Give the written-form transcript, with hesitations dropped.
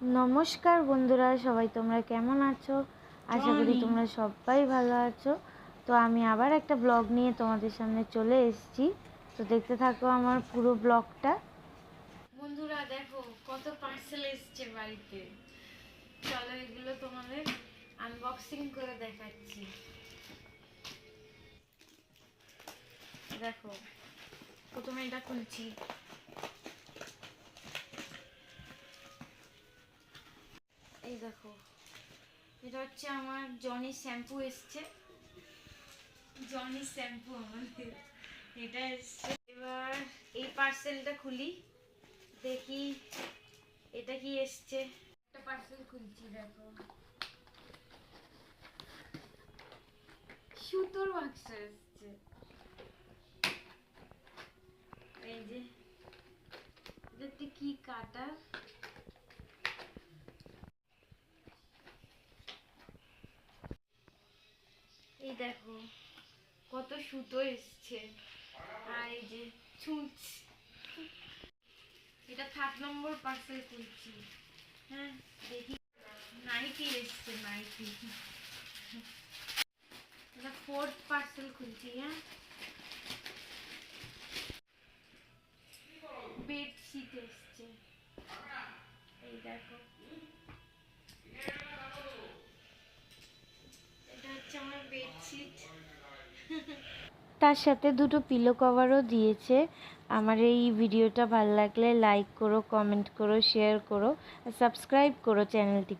নমস্কার বন্ধুরা, সবাই তোমরা কেমন আছো? আশা করি তোমরা সবাই ভালো আছো। তো আমি আবার একটা ব্লগ নিয়ে তোমাদের সামনে চলে এসেছি। তো দেখতে থাকো আমার পুরো ব্লগটা। বন্ধুরা দেখো কত পার্সেল এসেছে বাড়িতে। চলো এগুলো তোমাদের আনবক্সিং করে দেখাচ্ছি। দেখো প্রথমে এটা খুলছি। এই দেখো, এটা হচ্ছে আমার জনি শ্যাম্পু এসছে। জনি শ্যাম্পু আমাদের এটা এসছে। এবার এই পার্সেলটা খুলি, দেখি এটা কি এসছে। একটা পার্সেল খুলছি, দেখো সুতোর বাক্স এসছে। এই যে এটা কি কাটা, এই দেখো কত সুতো এসছে। আর এই যে ছুঁচ, এটা 3 নম্বর পার্সেল খুলছি। হ্যাঁ দেখি, নাইটি এসছে, নাইটি। এটা 4th পার্সেল খুলছি। হ্যাঁ, বেডশিট এসছে। এই দেখো, এটা হচ্ছে আমার বেডশিট। তার সাথে দুটো পিলো কভারও দিয়েছে। আমার এই ভিডিওটা ভালো লাগলে লাইক করো, কমেন্ট করো, শেয়ার করো আর সাবস্ক্রাইব করো চ্যানেলটি।